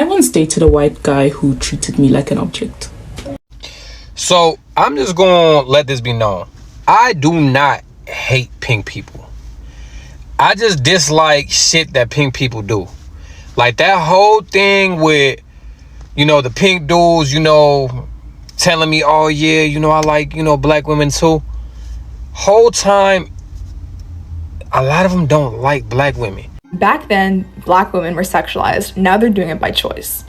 I once dated a white guy who treated me like an object. So I'm just gonna let this be known. I do not hate pink people. I just dislike shit that pink people do. Like that whole thing with, the pink dudes, telling me, oh yeah, I like, black women too. Whole time, a lot of them don't like black women. Back then, black women were sexualized. Now they're doing it by choice.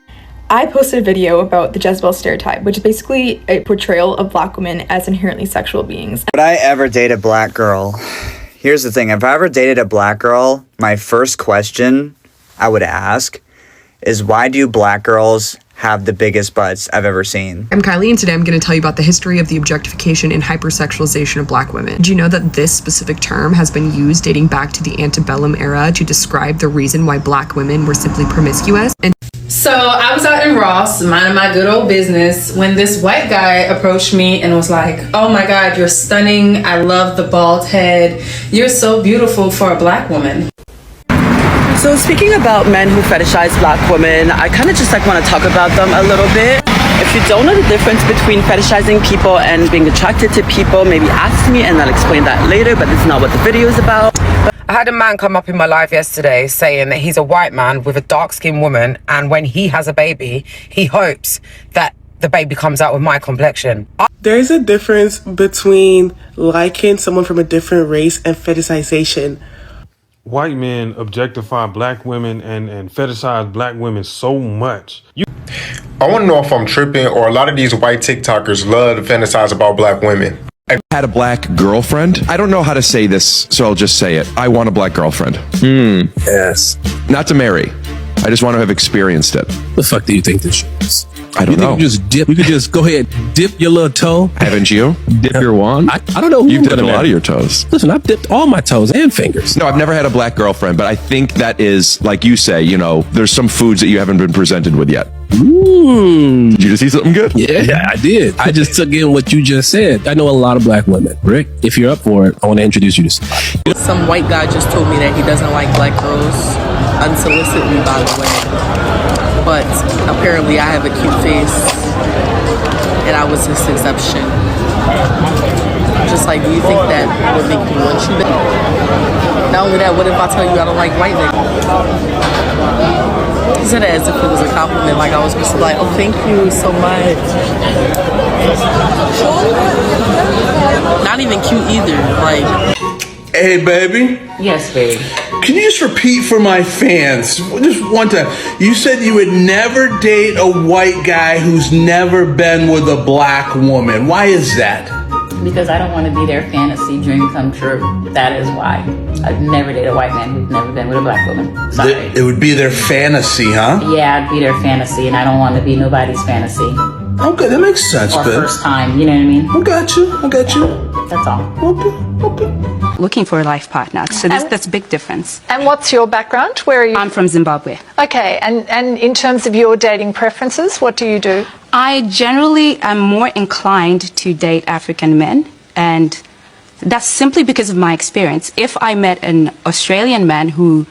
I posted a video about the Jezebel stereotype, which is basically a portrayal of black women as inherently sexual beings. Would I ever date a black girl? Here's the thing. If I ever dated a black girl, my first question I would ask is, why do black girls have the biggest butts I've ever seen? I'm Kylie, and today I'm going to tell you about the history of the objectification and hypersexualization of black women. Do you know that this specific term has been used dating back to the antebellum era to describe the reason why black women were simply promiscuous? So I was out in Ross, minding my good old business, when this white guy approached me and was like, oh my God, you're stunning. I love the bald head. You're so beautiful for a black woman. So speaking about men who fetishize black women, I kind of just want to talk about them a little bit. If you don't know the difference between fetishizing people and being attracted to people, maybe ask me and I'll explain that later, but this is not what the video is about. I had a man come up in my live yesterday saying that he's a white man with a dark-skinned woman, and when he has a baby, he hopes that the baby comes out with my complexion. There's a difference between liking someone from a different race and fetishization. White men objectify black women and fetishize black women so much. I want to know if I'm tripping, or a lot of these white TikTokers love to fantasize about black women. I had a black girlfriend. I don't know how to say this, so I'll just say it. I want a black girlfriend. Yes. Not to marry. I just want to have experienced it. The fuck do you think this is? I don't know. You could just go ahead, dip your little toe. Haven't you? Dip your wand? I don't know who you've dipped a lot of your toes. Listen, I've dipped all my toes and fingers. No, I've never had a black girlfriend, but I think that is, like you say, there's some foods that you haven't been presented with yet. Did you just see something good? Yeah, I did. I just took in what you just said. I know a lot of black women. Rick, if you're up for it, I want to introduce you to somebody. Some white guy just told me that he doesn't like black girls, unsolicitedly, by the way. But apparently I have a cute face, and I was his exception. Just like, do you think that would make me want you? Not only that, what if I tell you I don't like white niggas? He said it as if it was a compliment, like I was supposed to be like, oh, thank you so much. Not even cute either, like. Hey, baby. Yes, babe. Can you just repeat for my fans, just one time? You said you would never date a white guy who's never been with a black woman. Why is that? Because I don't want to be their fantasy dream come true. That is why. I'd never date a white man who's never been with a black woman. Sorry. It would be their fantasy, huh? Yeah, I'd be their fantasy, and I don't want to be nobody's fantasy. Okay, that makes sense, or babe. First time, you know what I mean? I got you. That's all. Okay. Looking for a life partner. So that's a big difference. And what's your background? Where are you? I'm from Zimbabwe. Okay, and in terms of your dating preferences, what do you do? I generally am more inclined to date African men, and that's simply because of my experience. If I met an Australian man who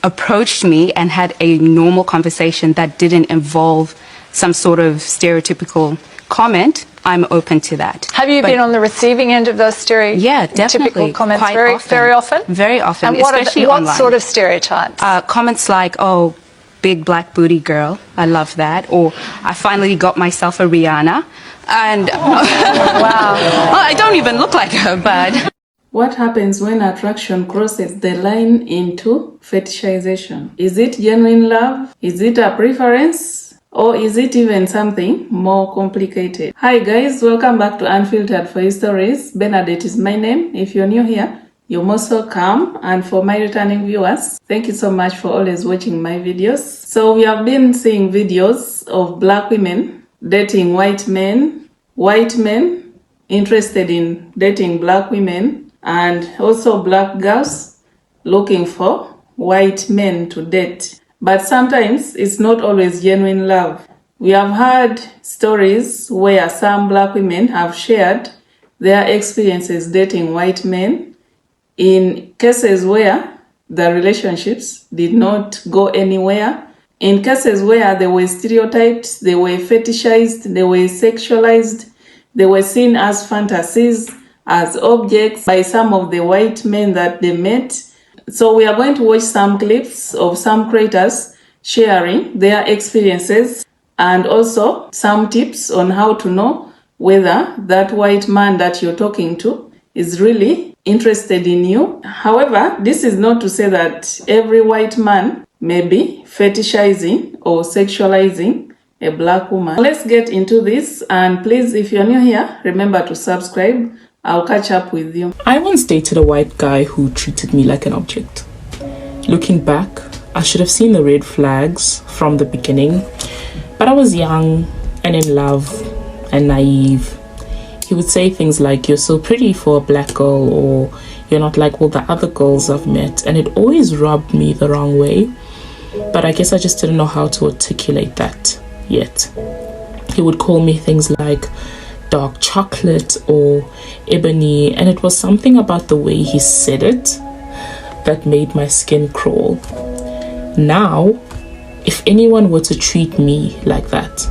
approached me and had a normal conversation that didn't involve some sort of stereotypical comment, I'm open to that. Have you been on the receiving end of those yeah, definitely. comments Quite very often? Very often, and what especially what online. Sort of stereotypes? Comments like, oh, big black booty girl, I love that. Or I finally got myself a Rihanna. And wow. Well, I don't even look like her, but... What happens when attraction crosses the line into fetishization? Is it genuine love? Is it a preference? Or is it even something more complicated? Hi guys, welcome back to Unfiltered for Stories. Bernadette is my name. If you're new here, you're most welcome. And for my returning viewers, thank you so much for always watching my videos. So we have been seeing videos of black women dating white men interested in dating black women, and also black girls looking for white men to date. But sometimes it's not always genuine love. We have heard stories where some black women have shared their experiences dating white men in cases where the relationships did not go anywhere In cases where they were stereotyped, they were fetishized, they were sexualized, they were seen as fantasies, as objects by some of the white men that they met. So we are going to watch some clips of some creators sharing their experiences and also some tips on how to know whether that white man that you're talking to is really interested in you. However, this is not to say that every white man may be fetishizing or sexualizing a black woman. Let's get into this, and please, if you're new here, remember to subscribe. I'll catch up with you. I once dated a white guy who treated me like an object. Looking back, I should have seen the red flags from the beginning, but I was young and in love and naive. He would say things like, "You're so pretty for a black girl," or "You're not like all the other girls I've met," and it always rubbed me the wrong way, but I guess I just didn't know how to articulate that yet. He would call me things like dark chocolate or ebony, and it was something about the way he said it that made my skin crawl. Now, if anyone were to treat me like that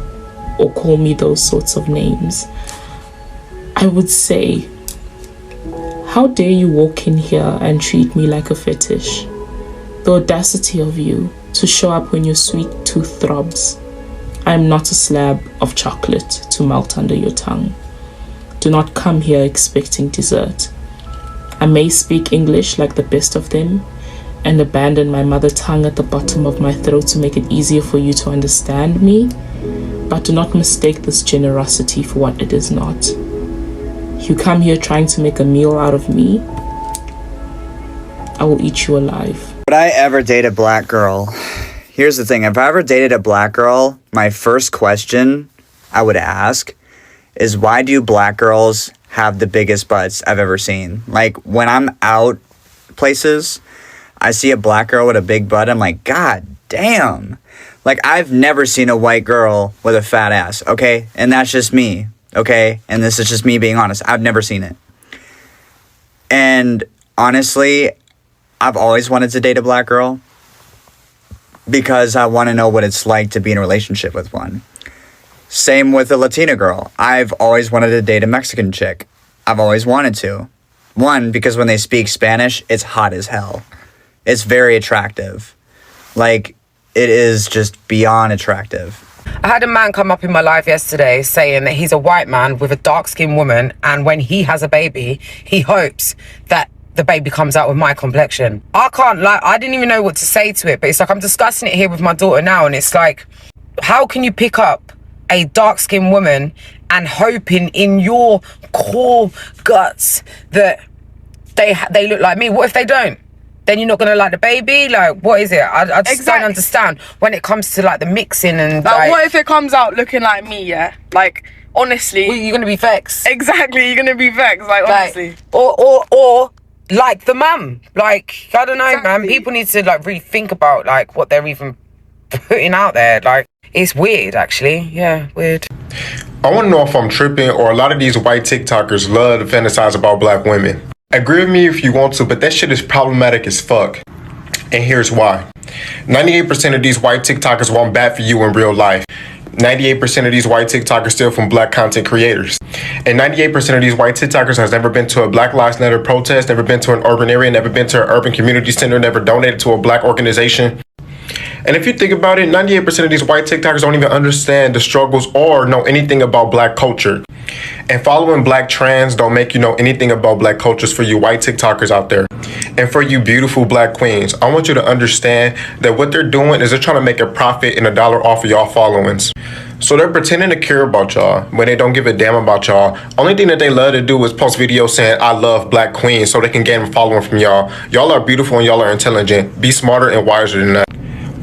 or call me those sorts of names, I would say, "How dare you walk in here and treat me like a fetish? The audacity of you to show up when your sweet tooth throbs. I am not a slab of chocolate to melt under your tongue. Do not come here expecting dessert. I may speak English like the best of them and abandon my mother tongue at the bottom of my throat to make it easier for you to understand me, but do not mistake this generosity for what it is not. You come here trying to make a meal out of me, I will eat you alive." Would I ever date a black girl? Here's the thing. If I ever dated a black girl, my first question I would ask is, why do black girls have the biggest butts I've ever seen? Like, when I'm out places, I see a black girl with a big butt, I'm like, God damn. Like, I've never seen a white girl with a fat ass, okay? And that's just me, okay? And this is just me being honest. I've never seen it. And honestly, I've always wanted to date a black girl because I want to know what it's like to be in a relationship with one. Same with a Latina girl. I've always wanted to date a Mexican chick. I've always wanted to. One, because when they speak Spanish, it's hot as hell. It's very attractive. Like, it is just beyond attractive. I had a man come up in my life yesterday saying that he's a white man with a dark-skinned woman, and when he has a baby, he hopes that the baby comes out with my complexion. I can't lie, I didn't even know what to say to it, but it's like I'm discussing it here with my daughter now, and it's like, how can you pick up a dark-skinned woman and hoping in your core guts that they look like me? What if they don't? Then you're not gonna like the baby? Like, what is it? I just don't understand when it comes to like the mixing and like what if it comes out looking like me? Yeah, like honestly, well, you're gonna be vexed. Exactly, you're gonna be vexed. Like honestly, or like the mum. Like, I don't know, man. People need to like really think about like what they're even putting out there. Like, it's weird, actually. Yeah, weird. I want to know if I'm tripping, or a lot of these white TikTokers love to fantasize about black women. Agree with me if you want to, but that shit is problematic as fuck. And here's why. 98% of these white TikTokers want bad for you in real life. 98% of these white TikTokers steal from black content creators. And 98% of these white TikTokers has never been to a Black Lives Matter protest, never been to an urban area, never been to an urban community center, never donated to a black organization. And if you think about it, 98% of these white TikTokers don't even understand the struggles or know anything about black culture. And following black trends don't make you know anything about black cultures for you white TikTokers out there. And for you beautiful black queens, I want you to understand that what they're doing is they're trying to make a profit and $1 off of y'all followings. So they're pretending to care about y'all when they don't give a damn about y'all. Only thing that they love to do is post videos saying, "I love black queens," so they can gain a following from y'all. Y'all are beautiful and y'all are intelligent. Be smarter and wiser than that.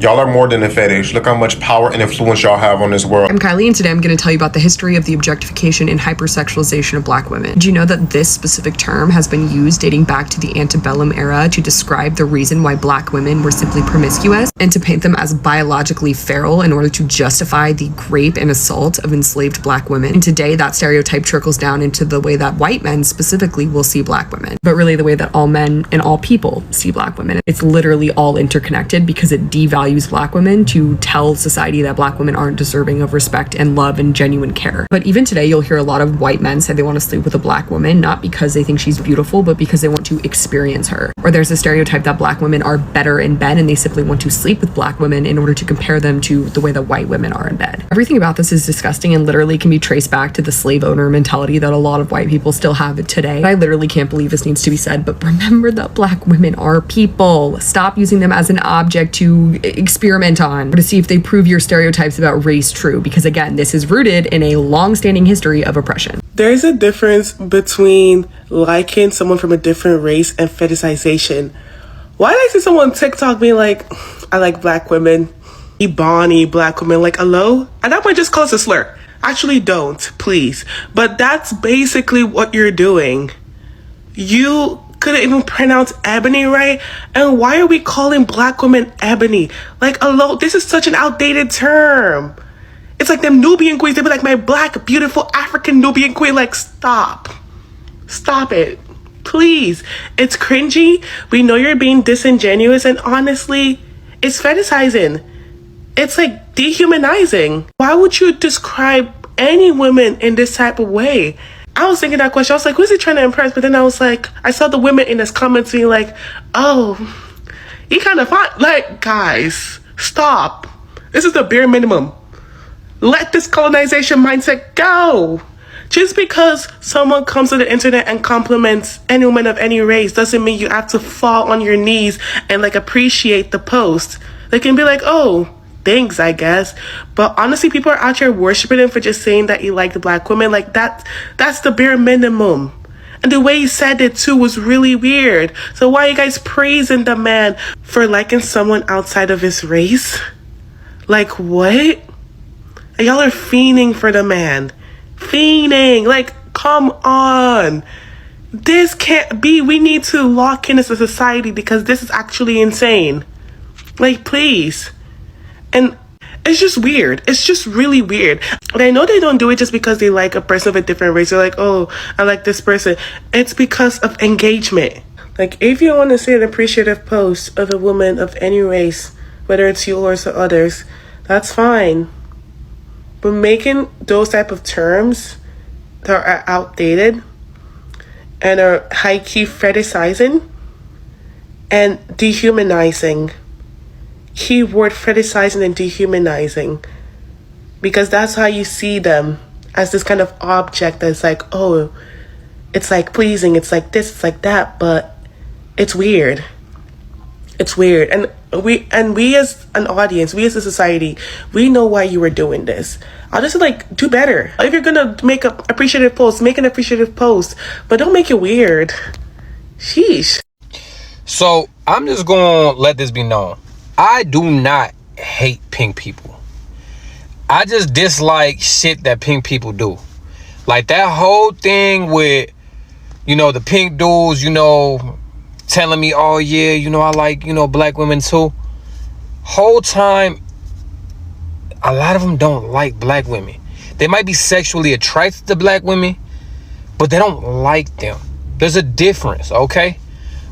Y'all are more than a fetish. Look how much power and influence y'all have on this world. I'm Kylie, and today I'm going to tell you about the history of the objectification and hypersexualization of black women. Do you know that this specific term has been used dating back to the antebellum era to describe the reason why black women were simply promiscuous and to paint them as biologically feral in order to justify the rape and assault of enslaved black women? And today that stereotype trickles down into the way that white men specifically will see black women, but really the way that all men and all people see black women. It's literally all interconnected because it devalues devalues black women to tell society that black women aren't deserving of respect and love and genuine care. But even today, you'll hear a lot of white men say they want to sleep with a black woman, not because they think she's beautiful, but because they want to experience her. Or there's a stereotype that black women are better in bed and they simply want to sleep with black women in order to compare them to the way that white women are in bed. Everything about this is disgusting and literally can be traced back to the slave owner mentality that a lot of white people still have today. I literally can't believe this needs to be said, but remember that black women are people. Stop using them as an object to experiment on or to see if they prove your stereotypes about race true, because again, this is rooted in a long-standing history of oppression. There's a difference between liking someone from a different race and fetishization. Why did I see someone on TikTok being like, I like black women, Ebony black women, like, hello? And that might just call us a slur. Actually, don't, please. But that's basically what you're doing. You couldn't even pronounce ebony right, and why are we calling black women ebony? Like, hello, this is such an outdated term. It's like them Nubian queens, they be like, my black, beautiful African Nubian queen. Like, stop it, please. It's cringy. We know you're being disingenuous, and honestly, it's fetishizing. It's like dehumanizing. Why would you describe any woman in this type of way? I was thinking that question. I was like, who's he trying to impress? But then I was like, I saw the women in his comments being like, oh, he kind of fine. Like, guys, stop. This is the bare minimum. Let this colonization mindset go. Just because someone comes to the internet and compliments any woman of any race doesn't mean you have to fall on your knees and like appreciate the post. They can be like, oh, thanks, I guess. But honestly, people are out here worshiping him for just saying that he liked black women. Like, that's the bare minimum. And the way he said it too was really weird. So why are you guys praising the man for liking someone outside of his race? Like, what? And y'all are fiending for the man. Fiending. Like, come on. This can't be. We need to lock in as a society because this is actually insane. Like, please. And it's just weird. It's just really weird. And I know they don't do it just because they like a person of a different race. They're like, oh, I like this person. It's because of engagement. Like, if you want to see an appreciative post of a woman of any race, whether it's yours or others, that's fine. But making those type of terms that are outdated and are high-key fetishizing and dehumanizing, keyword fetishizing and dehumanizing, because that's how you see them, as this kind of object that's like, oh, it's like pleasing, it's like this, it's like that, but it's weird. It's weird. And we as an audience, we as a society, we know why you were doing this. I'll just like, do better. If you're gonna make an appreciative post, make an appreciative post, but don't make it weird. Sheesh. So I'm just gonna let this be known. I do not hate pink people. I just dislike shit that pink people do. Like that whole thing with, you know, the pink dudes, you know, telling me, oh yeah, you know, I like, you know, black women too. Whole time, a lot of them don't like black women. They might be sexually attracted to black women, but they don't like them. There's a difference, okay?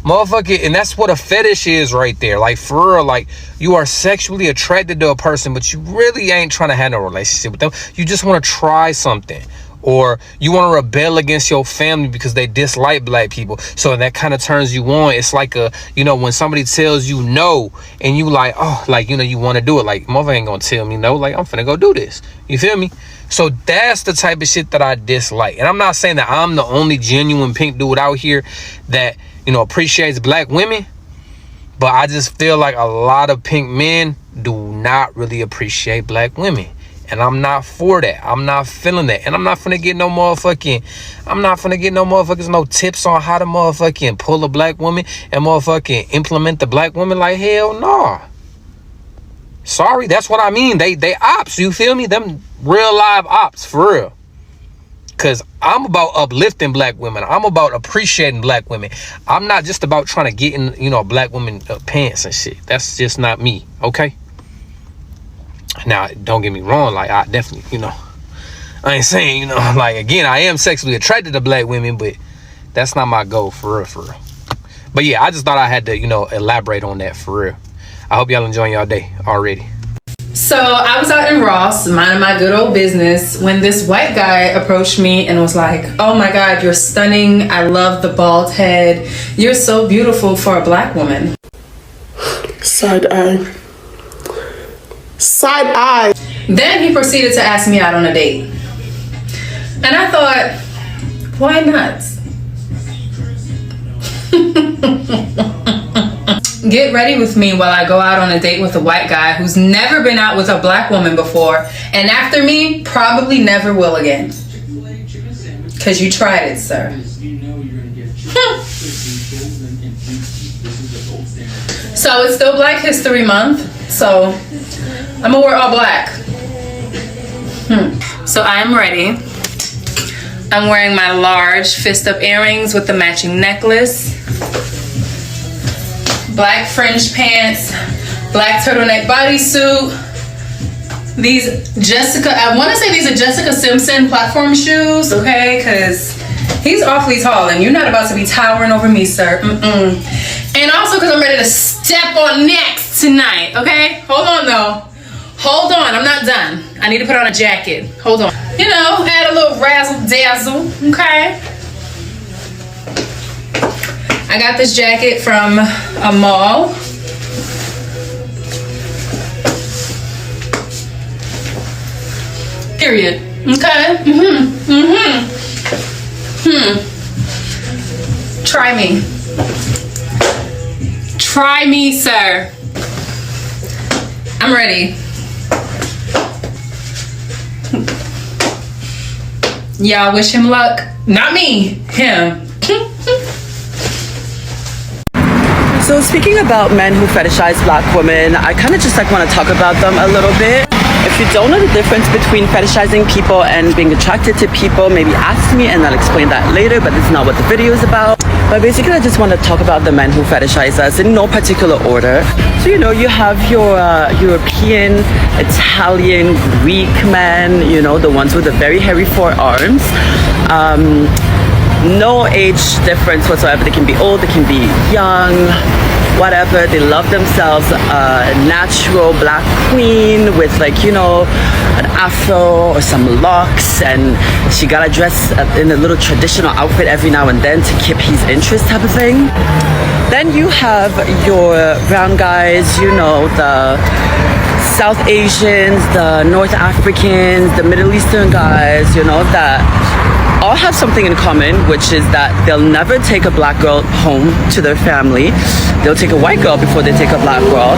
Motherfucker, and that's what a fetish is right there. Like, for real, like, you are sexually attracted to a person, but you really ain't trying to have no relationship with them. You just want to try something. Or you want to rebel against your family because they dislike black people. So that kind of turns you on. It's like a, you know, when somebody tells you no and you like, oh, like, you know, you want to do it. Like, mother ain't gonna tell me no. Like, I'm finna go do this. You feel me? So that's the type of shit that I dislike. And I'm not saying that I'm the only genuine pink dude out here that, you know, appreciates black women. But I just feel like a lot of pink men do not really appreciate black women. And I'm not for that. I'm not feeling that. And I'm not finna get no motherfucking, no tips on how to motherfucking pull a black woman and motherfucking implement the black woman. Like, hell no. Sorry, that's what I mean. They ops, you feel me? Them real live ops, for real. Cause I'm about uplifting black women. I'm about appreciating black women. I'm not just about trying to get in, you know, black women pants and shit. That's just not me, okay? Now, don't get me wrong, like, I definitely, you know, I ain't saying, you know, like, again, I am sexually attracted to black women, but that's not my goal, for real, for real. But yeah, I just thought I had to, you know, elaborate on that, for real. I hope y'all enjoying y'all day already. So I was out in Ross, minding my good old business, when this white guy approached me and was like, oh my God, you're stunning. I love the bald head. You're so beautiful for a black woman. Side eye. Side eye. Then he proceeded to ask me out on a date. And I thought, why not? Get ready with me while I go out on a date with a white guy who's never been out with a black woman before, and after me, probably never will again. Because you tried it, sir. So it's still Black History Month, so I'm gonna wear all black. So I am ready. I'm wearing my large fist-up earrings with the matching necklace, black fringe pants, black turtleneck bodysuit. These I want to say these are Jessica Simpson platform shoes, okay? Because he's awfully tall and you're not about to be towering over me, sir. And also because I'm ready to step on next tonight, okay? Hold on, though. Hold on, I'm not done. I need to put on a jacket. Hold on. You know, add a little razzle-dazzle, okay? I got this jacket from a mall. Period. Okay? Try me. Try me, sir. I'm ready. Y'all wish him luck. Not me, him. So speaking about men who fetishize black women, I kind of just want to talk about them a little bit. If you don't know the difference between fetishizing people and being attracted to people, maybe ask me and I'll explain that later, but it's not what the video is about. But basically I just want to talk about the men who fetishize us in no particular order. So you have your European, Italian, Greek men, the ones with the very hairy forearms. No age difference whatsoever. They can be old, they can be young, whatever. They love themselves. A natural black queen with an afro or some locks, and she gotta dress in a little traditional outfit every now and then to keep his interest type of thing. Then you have your brown guys, the South Asians, the North Africans, the Middle Eastern guys, that all have something in common, which is that they'll never take a black girl home to their family. They'll take a white girl before they take a black girl,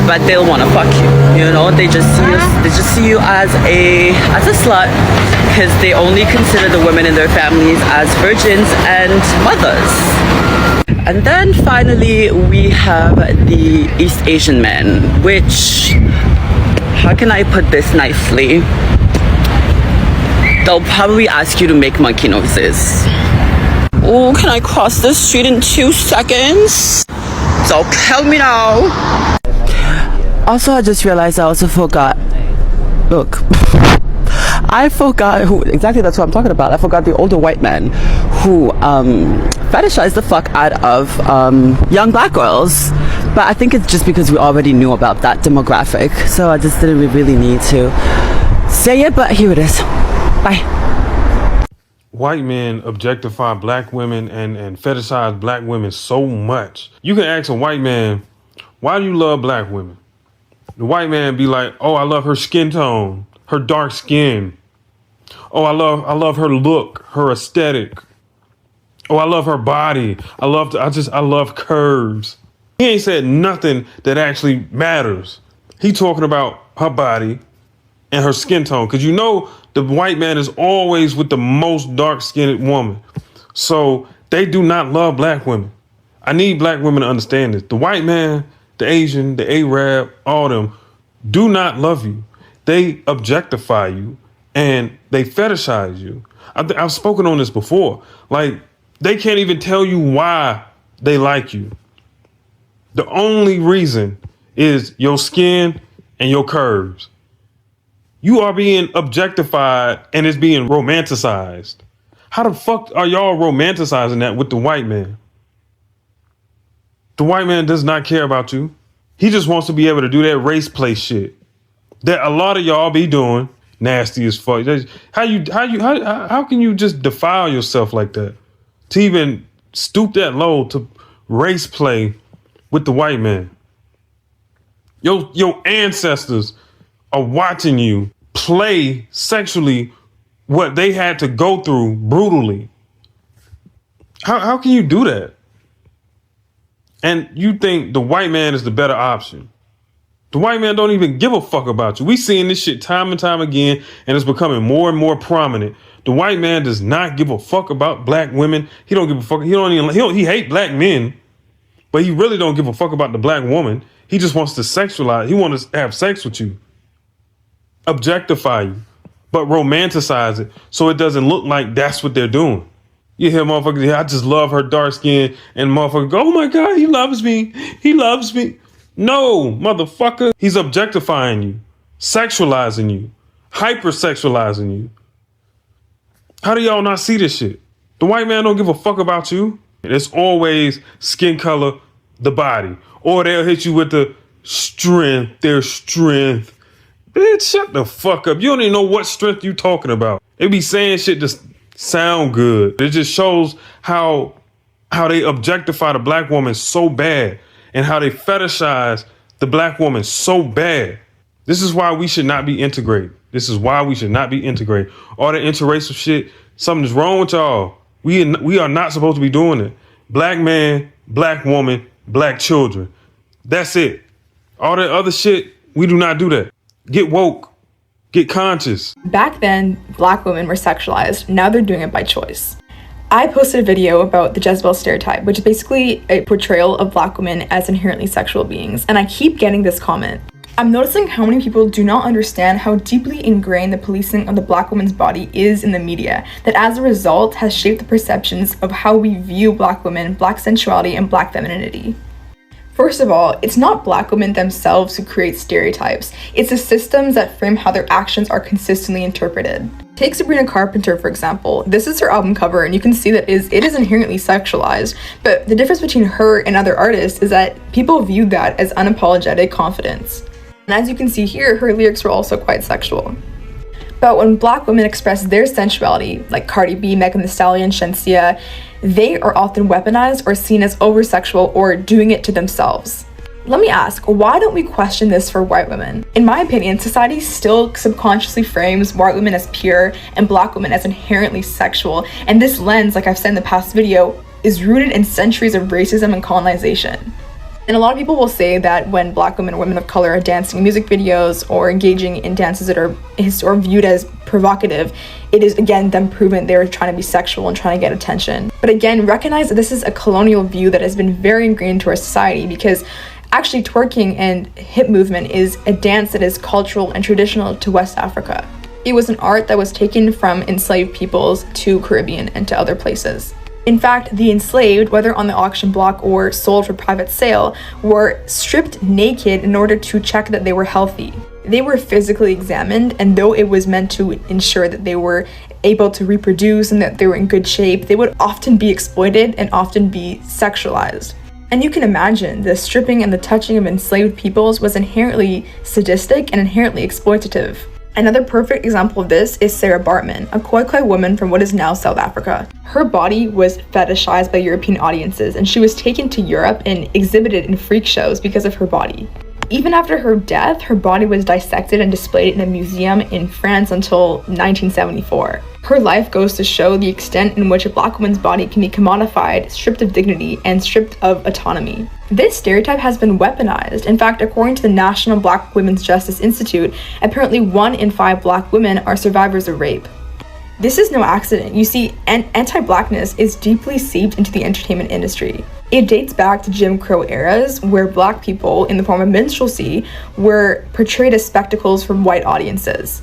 but they'll want to fuck you. They just see you as a slut, because they only consider the women in their families as virgins and mothers. And then finally we have the East Asian men, which, how can I put this nicely? They'll probably ask you to make monkey noises. Oh, can I cross this street in 2 seconds? So tell me now. Also, I just realized I also forgot. Look. I forgot who exactly. That's what I'm talking about. I forgot the older white men who fetishize the fuck out of young black girls. But I think it's just because we already knew about that demographic, so I just didn't really need to say it. But here it is. Bye. White men objectify black women and fetishize black women so much. You can ask a white man, why do you love black women? The white man be like, oh, I love her skin tone, her dark skin. Oh, I love her look, her aesthetic. Oh, I love her body. I love curves. He ain't said nothing that actually matters. He talking about her body and her skin tone. Because the white man is always with the most dark-skinned woman. So they do not love black women. I need black women to understand this. The white man, the Asian, the Arab, all them do not love you. They objectify you and they fetishize you. I've spoken on this before. They can't even tell you why they like you. The only reason is your skin and your curves. You are being objectified and it's being romanticized. How the fuck are y'all romanticizing that with the white man? The white man does not care about you. He just wants to be able to do that race play shit that a lot of y'all be doing. Nasty as fuck. How can you just defile yourself like that? To even stoop that low to race play with the white man. Your ancestors are watching you play sexually what they had to go through brutally. How can you do that? And you think the white man is the better option? The white man don't even give a fuck about you. We seeing this shit time and time again, and it's becoming more and more prominent. The white man does not give a fuck about black women. He don't give a fuck. He hate black men, but he really don't give a fuck about the black woman. He just wants to sexualize. He wants to have sex with you, objectify you, but romanticize it so it doesn't look like that's what they're doing. You hear motherfuckers, I just love her dark skin, and motherfuckers go, oh my God, he loves me. He loves me. No, motherfucker. He's objectifying you, sexualizing you, hypersexualizing you. How do y'all not see this shit? The white man don't give a fuck about you. It's always skin color, the body. Or they'll hit you with the strength, their strength. Bitch, shut the fuck up. You don't even know what strength you talking about. They be saying shit just sound good. It just shows how they objectify the black woman so bad and how they fetishize the black woman so bad. This is why we should not be integrated. This is why we should not be integrated. All the interracial shit, something's wrong with y'all. We are not supposed to be doing it. Black man, black woman, black children. That's it. All that other shit, we do not do that. Get woke. Get conscious. Back then, black women were sexualized. Now they're doing it by choice. I posted a video about the Jezebel stereotype, which is basically a portrayal of black women as inherently sexual beings. And I keep getting this comment. I'm noticing how many people do not understand how deeply ingrained the policing of the black woman's body is in the media, that as a result has shaped the perceptions of how we view black women, black sensuality, and black femininity. First of all, it's not black women themselves who create stereotypes. It's the systems that frame how their actions are consistently interpreted. Take Sabrina Carpenter, for example. This is her album cover, and you can see that it is inherently sexualized. But the difference between her and other artists is that people view that as unapologetic confidence. And as you can see here, her lyrics were also quite sexual. But when black women express their sensuality, like Cardi B, Megan Thee Stallion, Shenseea, they are often weaponized or seen as over-sexual or doing it to themselves. Let me ask, why don't we question this for white women? In my opinion, society still subconsciously frames white women as pure and black women as inherently sexual, and this lens, like I've said in the past video, is rooted in centuries of racism and colonization. And a lot of people will say that when black women or women of color are dancing in music videos or engaging in dances that are viewed as provocative, it is again them proving they're trying to be sexual and trying to get attention. But again, recognize that this is a colonial view that has been very ingrained into our society, because actually twerking and hip movement is a dance that is cultural and traditional to West Africa. It was an art that was taken from enslaved peoples to Caribbean and to other places. In fact, the enslaved, whether on the auction block or sold for private sale, were stripped naked in order to check that they were healthy. They were physically examined, and though it was meant to ensure that they were able to reproduce and that they were in good shape, they would often be exploited and often be sexualized. And you can imagine the stripping and the touching of enslaved peoples was inherently sadistic and inherently exploitative. Another perfect example of this is Sarah Baartman, a Khoikhoi woman from what is now South Africa. Her body was fetishized by European audiences, and she was taken to Europe and exhibited in freak shows because of her body. Even after her death, her body was dissected and displayed in a museum in France until 1974. Her life goes to show the extent in which a black woman's body can be commodified, stripped of dignity, and stripped of autonomy. This stereotype has been weaponized. In fact, according to the National Black Women's Justice Institute, apparently 1 in 5 black women are survivors of rape. This is no accident. You see, anti-blackness is deeply seeped into the entertainment industry. It dates back to Jim Crow eras, where black people, in the form of minstrelsy, were portrayed as spectacles from white audiences.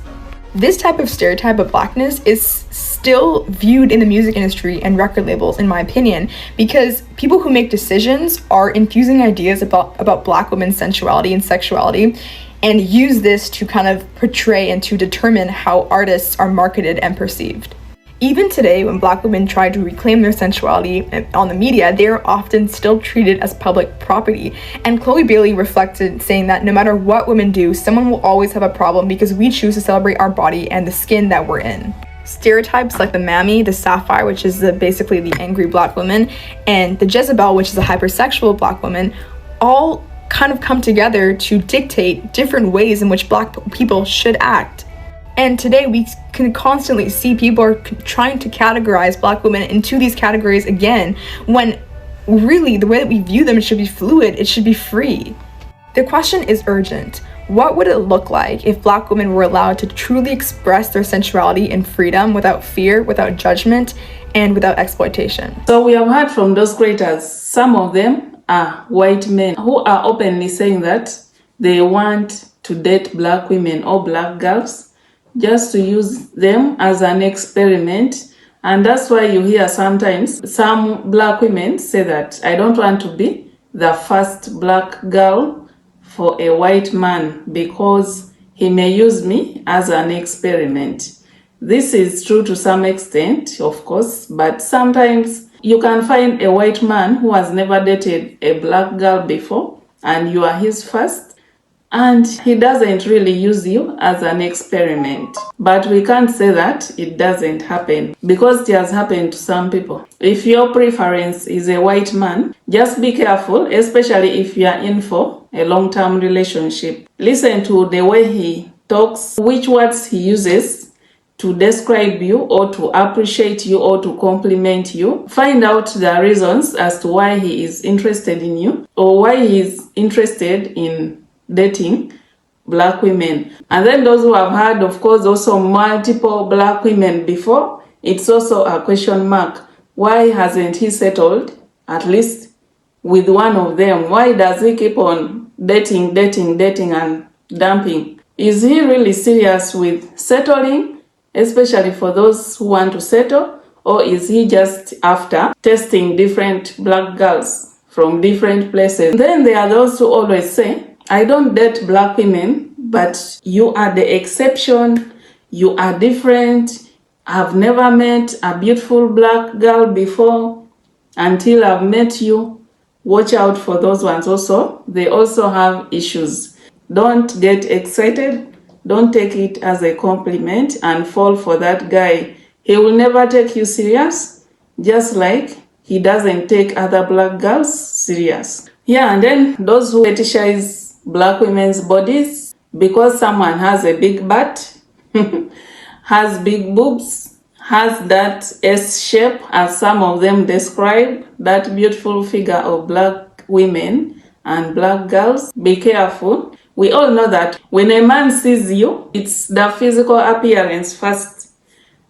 This type of stereotype of blackness is still viewed in the music industry and record labels, in my opinion, because people who make decisions are infusing ideas about black women's sensuality and sexuality and use this to kind of portray and to determine how artists are marketed and perceived. Even today, when Black women try to reclaim their sensuality on the media, they are often still treated as public property. And Chloe Bailey reflected, saying that no matter what women do, someone will always have a problem because we choose to celebrate our body and the skin that we're in. Stereotypes like the Mammy, the Sapphire, which is basically the angry Black woman, and the Jezebel, which is a hypersexual Black woman, all kind of come together to dictate different ways in which Black people should act. And today we can constantly see people are trying to categorize Black women into these categories again, when really the way that we view them should be fluid, it should be free. The question is urgent. What would it look like if Black women were allowed to truly express their sensuality in freedom without fear, without judgment, and without exploitation? So we have heard from those creators, some of them are white men who are openly saying that they want to date Black women or Black girls just to use them as an experiment. And that's why you hear sometimes some Black women say that I don't want to be the first Black girl for a white man because he may use me as an experiment. This is true to some extent, of course, but sometimes you can find a white man who has never dated a Black girl before and you are his first, and he doesn't really use you as an experiment. But we can't say that it doesn't happen because it has happened to some people. If your preference is a white man, just be careful, especially if you are in for a long-term relationship. Listen to the way he talks, which words he uses to describe you or to appreciate you or to compliment you. Find out the reasons as to why he is interested in you or why he is interested in dating Black women. And then those who have had, of course, also multiple Black women before, it's also a question mark. Why hasn't he settled at least with one of them? Why does he keep on dating and dumping? Is he really serious with settling, especially for those who want to settle? Or is he just after testing different Black girls from different places? Then there are those who always say, I don't date Black women, but you are the exception. You are different. I've never met a beautiful Black girl before until I've met you. Watch out for those ones also. They also have issues. Don't get excited. Don't take it as a compliment and fall for that guy. He will never take you serious, just like he doesn't take other Black girls serious. Yeah, and then those who fetishize Black women's bodies because someone has a big butt, has big boobs, has that S shape as some of them describe, that beautiful figure of Black women and Black girls. Be careful. We all know that when a man sees you, it's the physical appearance first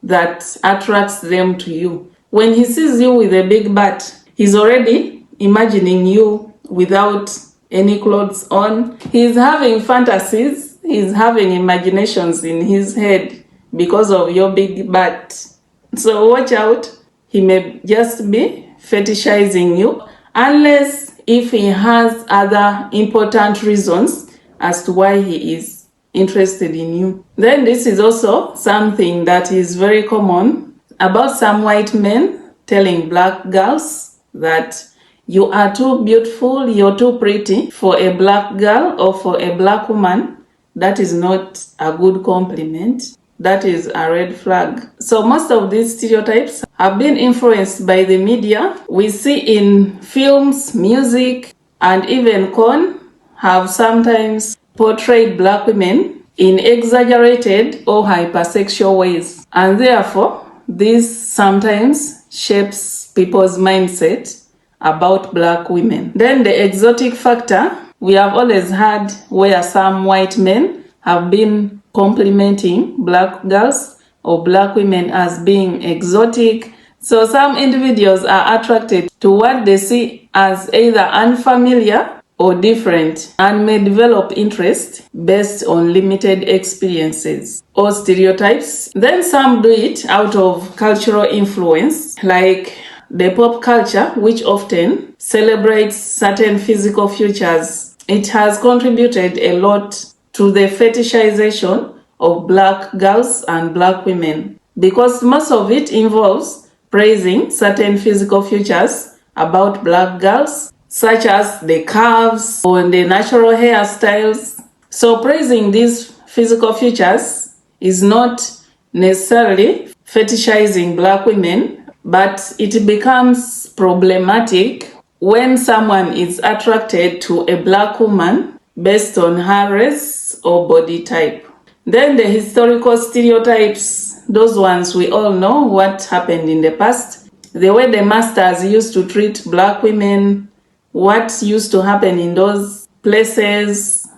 that attracts them to you. When he sees you with a big butt, he's already imagining you without any clothes on. He's having fantasies, he's having imaginations in his head because of your big butt. So watch out, he may just be fetishizing you, unless if he has other important reasons as to why he is interested in you. Then this is also something that is very common about some white men telling Black girls that you are too beautiful, you're too pretty for a Black girl or for a Black woman. That is not a good compliment. That is a red flag. So most of these stereotypes have been influenced by the media. We see in films, music, and even porn have sometimes portrayed Black women in exaggerated or hypersexual ways. And therefore, this sometimes shapes people's mindset about Black women. Then the exotic factor, we have always had where some white men have been complimenting Black girls or Black women as being exotic. So some individuals are attracted to what they see as either unfamiliar or different and may develop interest based on limited experiences or stereotypes. Then some do it out of cultural influence, like the pop culture, which often celebrates certain physical features. It has contributed a lot to the fetishization of Black girls and Black women. because most of it involves praising certain physical features about black girls, such as the curves or the natural hairstyles. So praising these physical features is not necessarily fetishizing black women, but it becomes problematic when someone is attracted to a black woman based on her race or body type. Then the historical stereotypes, those ones we all know what happened in the past, the way the masters used to treat black women, what used to happen in those places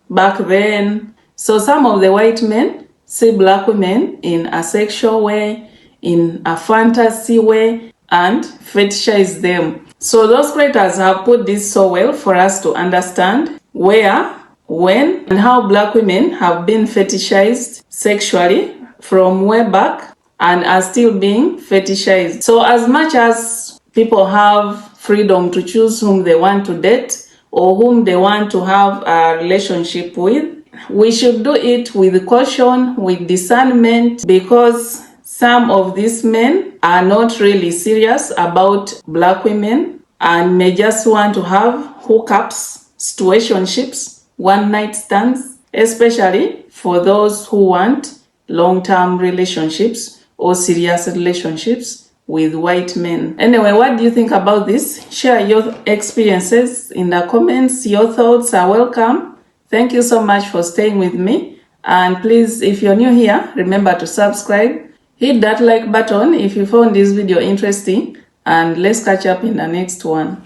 back then. So some of the white men see black women in a sexual way, in a fantasy way, and fetishize them. So those creators have put this so well for us to understand where, when, and how black women have been fetishized sexually from way back and are still being fetishized. So as much as people have freedom to choose whom they want to date or whom they want to have a relationship with, we should do it with caution, with discernment, because some of these men are not really serious about black women and may just want to have hookups, situationships, one-night stands, especially for those who want long-term relationships or serious relationships with white men. Anyway, what do you think about this? Share your experiences in the comments. Your thoughts are welcome. Thank you so much for staying with me. And please, if you're new here, remember to subscribe. Hit that like button if you found this video interesting. And let's catch up in the next one.